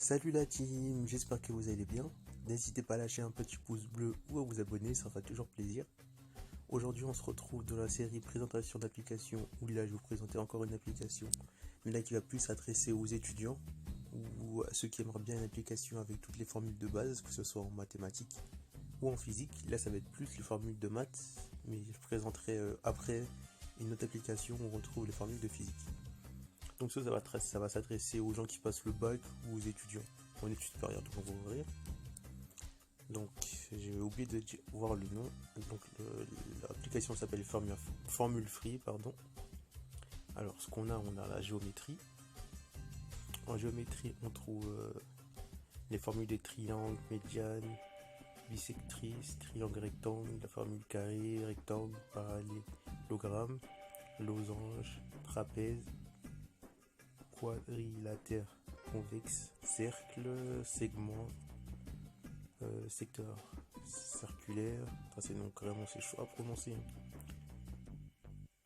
Salut la team, j'espère que vous allez bien. N'hésitez pas à lâcher un petit pouce bleu ou à vous abonner, ça fera toujours plaisir. Aujourd'hui on se retrouve dans la série présentation d'applications où là je vais vous présenter encore une application, mais là qui va plus s'adresser aux étudiants ou à ceux qui aimeraient bien une application avec toutes les formules de base, que ce soit en mathématiques ou en physique. Là ça va être plus les formules de maths, mais je présenterai après une autre application où on retrouve les formules de physique. Donc ça va s'adresser aux gens qui passent le bac ou aux étudiants en études supérieures, donc on va ouvrir. Donc j'ai oublié de voir le nom. Donc l'application s'appelle Formule Free, pardon. Alors ce qu'on a, on a la géométrie. En géométrie, on trouve les formules des triangles, médianes, bisectrices, triangle rectangle, la formule carré, rectangle, parallélogramme, losange, trapèze, quadrilatère, convexe, cercle, segment, secteur circulaire, c'est donc vraiment c'est chaud à prononcer.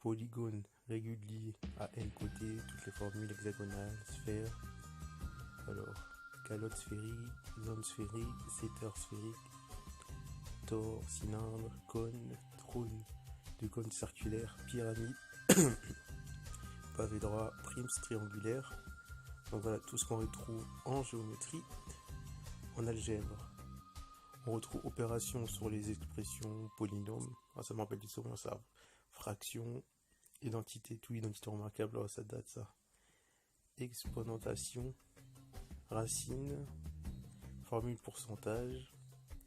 Polygone régulier à n côtés, toutes les formules hexagonales, sphère, alors calotte sphérique, zone sphérique, secteur sphérique, tore, cylindre, cône, trône de cône circulaire, pyramide, pavé droit, prime triangulaire. Donc voilà tout ce qu'on retrouve en géométrie. En algèbre, on retrouve opération sur les expressions polynômes. Ça me rappelle du second, ça. Fraction, identité, tout identité remarquable, ça date ça. Exponentation, racine, formule pourcentage,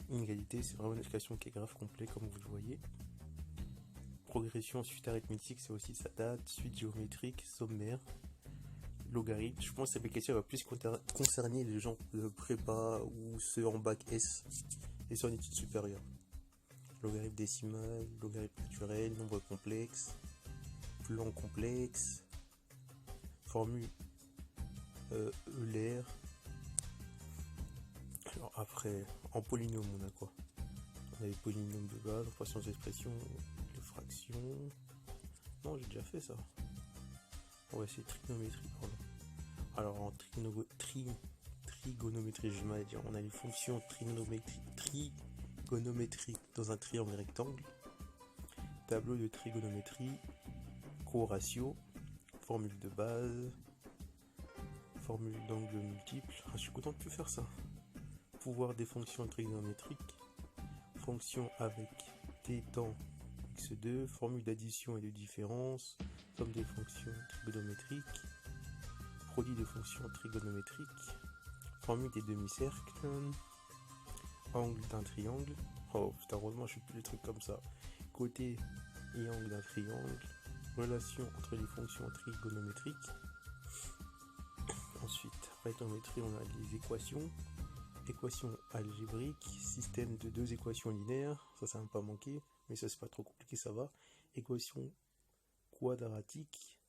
inégalité, c'est vraiment une expression qui est grave complète comme vous le voyez. Progression, suite arithmétique, c'est aussi ça date. Suite géométrique, sommaire, logarithme. Je pense que cette application va plus concerner les gens de prépa ou ceux en bac S et ceux en études supérieures. Logarithme décimal, logarithme naturel, nombre complexe, plan complexe, formule Euler. Alors après, en polynôme, on a quoi? On a les polynômes de base, équations d'expression, les fractions. Non, j'ai déjà fait ça. Ouais, c'est trigonométrie, pardon. Alors en trigonométrie, je vais dire, on a les fonctions trigonométriques dans un triangle rectangle, tableau de trigonométrie, co-ratio, formule de base, formule d'angle multiple. Je suis content de plus faire ça. Pouvoir des fonctions trigonométriques, fonction avec t temps x2, formule d'addition et de différence, somme des fonctions trigonométriques, produit de fonctions trigonométriques, formule des demi-cercles, angle d'un triangle. Oh putain, heureusement je suis plus les trucs comme ça. Côté et angle d'un triangle, relation entre les fonctions trigonométriques. Ensuite, après trigonométrie, on a les équations algébriques, système de deux équations linéaires, ça va pas manquer, mais ça c'est pas trop compliqué, ça va. Équation quadratique,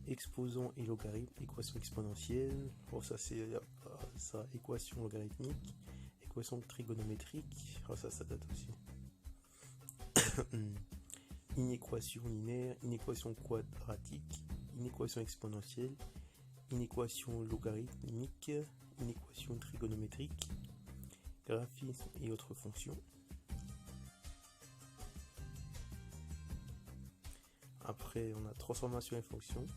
exposant et logarithme, équation exponentielle, ça c'est ça, équation logarithmique, équation trigonométrique, ça date aussi. Inéquation linéaire, inéquation quadratique, inéquation exponentielle, inéquation logarithmique, inéquation trigonométrique, graphisme et autres fonctions. Après, on a transformation et fonction.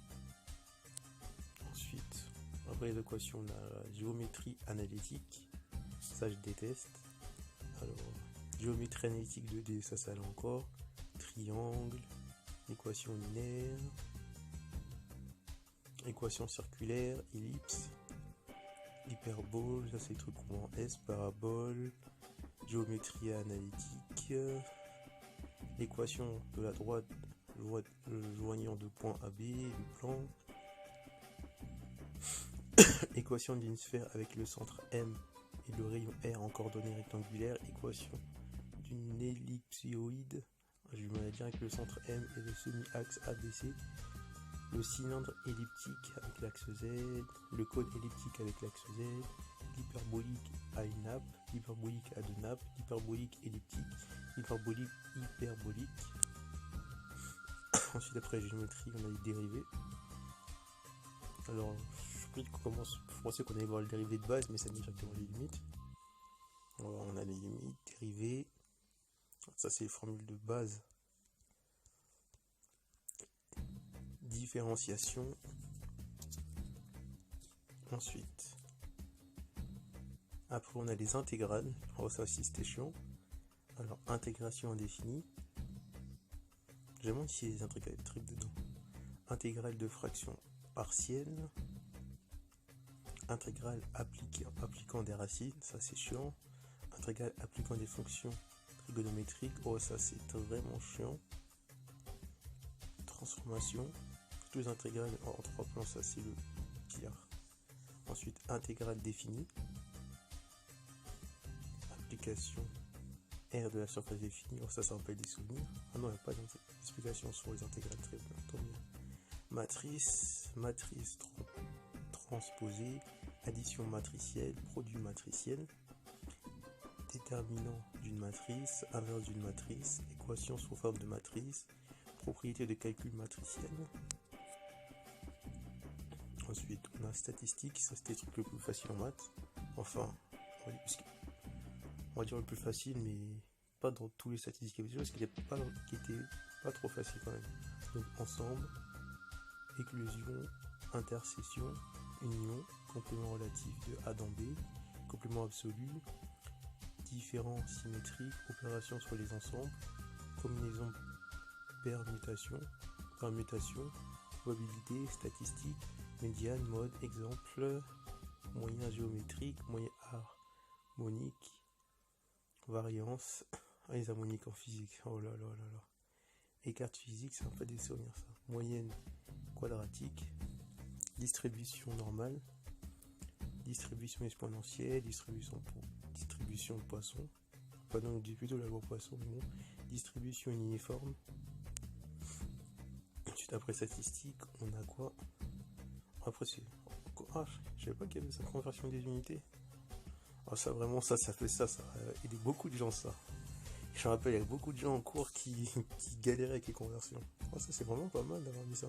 Ensuite, après les équations, on a la géométrie analytique. Ça, je déteste. Alors, géométrie analytique 2D, ça allait encore. Triangle, équation linéaire, équation circulaire, ellipse, hyperbole, ça c'est les trucs qu'on en S, parabole, géométrie analytique, équation de la droite joignant deux points AB, du plan, équation d'une sphère avec le centre M et le rayon R en coordonnées rectangulaires, équation d'une ellipsoïde, je vais dire avec le centre M et le semi-axe ABC, le cylindre elliptique avec l'axe Z, le cône elliptique avec l'axe Z, l'hyperbolique à une nappe, l'hyperbolique à deux nappes, l'hyperbolique elliptique, l'hyperbolique hyperbolique. Ensuite après géométrie, on a les dérivés. Alors je ensuite, je pensais qu'on allait voir le dérivé de base, mais ça met directement les limites. On a les limites, dérivés. Ça, c'est les formules de base. Différenciation. Ensuite, après, on a les intégrales. Oh, ça aussi, c'était chiant. Alors, intégration indéfinie. Je me demande s'il y a des intégrales triples dedans. Intégrale de fraction partielle. Intégrale appliquant des racines, ça c'est chiant. Intégrale appliquant des fonctions trigonométriques, oh ça c'est vraiment chiant. Transformation, toutes les intégrales en 3 plans, ça c'est le pire. Ensuite, intégrale définie. Application R de la surface définie, oh ça rappelle des souvenirs. Ah non, il n'y a pas d'explication sur les intégrales très bien, tant mieux. Matrice transposée, addition matricielle, produit matriciel, déterminant d'une matrice, inverse d'une matrice, équation sous forme de matrice, propriété de calcul matriciel. Ensuite, on a statistique, ça c'était le truc le plus facile en maths. Enfin, on va dire le plus facile, mais pas dans tous les statistiques qu'il y avait, parce qu'il était pas trop facile quand même. Donc, ensemble, éclosion, intersection, union, complément relatif de A dans B, complément absolu, différents symétriques, opération sur les ensembles, combinaison permutation, probabilité, statistique, médiane, mode, exemple, moyen géométrique, moyen harmonique, variance, les harmoniques en physique, oh là là là là. Écart physique, c'est un peu des souvenirs ça. Moyenne quadratique, distribution normale, distribution exponentielle, distribution de Poisson, enfin non, on dit plutôt la loi Poisson, mais bon, distribution uniforme. Ensuite, après statistique, on a quoi? Après, c'est. Ah, je savais pas qu'il y avait cette conversion des unités. Ah, ça vraiment, ça fait ça a aidé beaucoup de gens, ça. Je me rappelle, il y a beaucoup de gens en cours qui galéraient avec les conversions. Oh, ça, c'est vraiment pas mal d'avoir mis ça.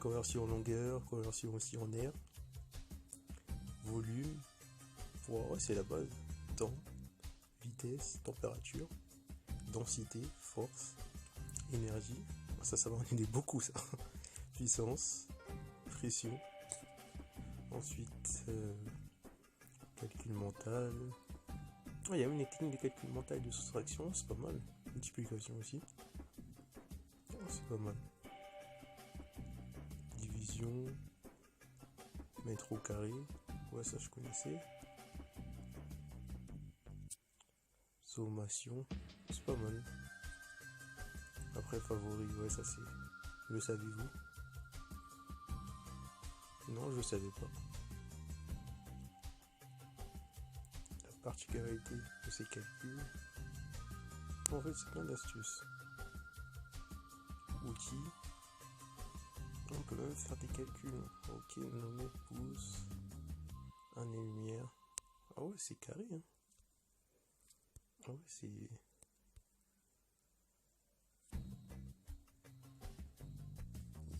Conversion en longueur, conversion aussi en air, volume, ouais, c'est la base, temps, vitesse, température, densité, force, énergie, ça va en aider beaucoup ça, puissance, pression, ensuite calcul mental, il y a même une technique de calcul mental de soustraction, c'est pas mal, multiplication aussi, c'est pas mal. Division, mètre au carré, ouais ça je connaissais. Sommation, c'est pas mal. Après favori, ouais ça c'est. Le savez-vous? Non, je savais pas. La particularité de ces calculs. En fait c'est plein d'astuces. Outils. On peut même faire des calculs. Ok, nommer pouce, année-lumière. Ah ouais, c'est carré, hein. Ah ouais, c'est... Il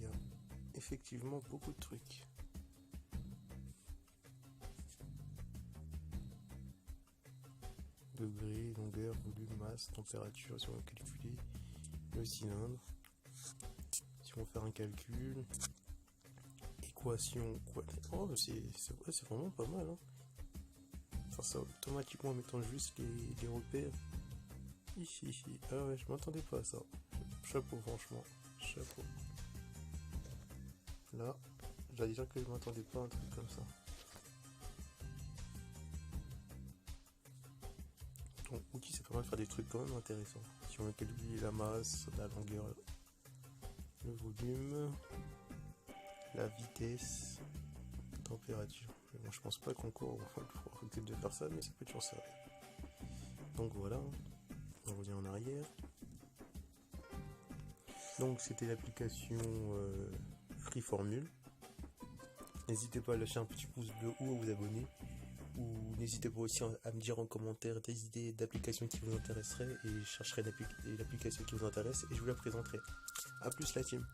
y a effectivement beaucoup de trucs. Degré, longueur, volume, masse, température, si on veut calculer le cylindre. Si on veut faire un calcul, équation, quoi. Oh, c'est vraiment pas mal, hein. Faire ça automatiquement en mettant juste les repères. Ici. Ah ouais, je m'attendais pas à ça. Chapeau, franchement. Chapeau. Là, j'allais dire que je m'attendais pas à un truc comme ça. Donc, outil, ça permet de faire des trucs quand même intéressants. Si on veut calculer la masse, la longueur, le volume, la vitesse, la température. Mais bon, je pense pas qu'en cours on va pouvoir de faire ça, mais ça peut toujours servir. Donc voilà, on revient en arrière. Donc c'était l'application Free Formule. N'hésitez pas à lâcher un petit pouce bleu ou à vous abonner. Ou n'hésitez pas aussi à me dire en commentaire des idées d'applications qui vous intéresseraient et je chercherai l'application qui vous intéresse et je vous la présenterai. A plus la team.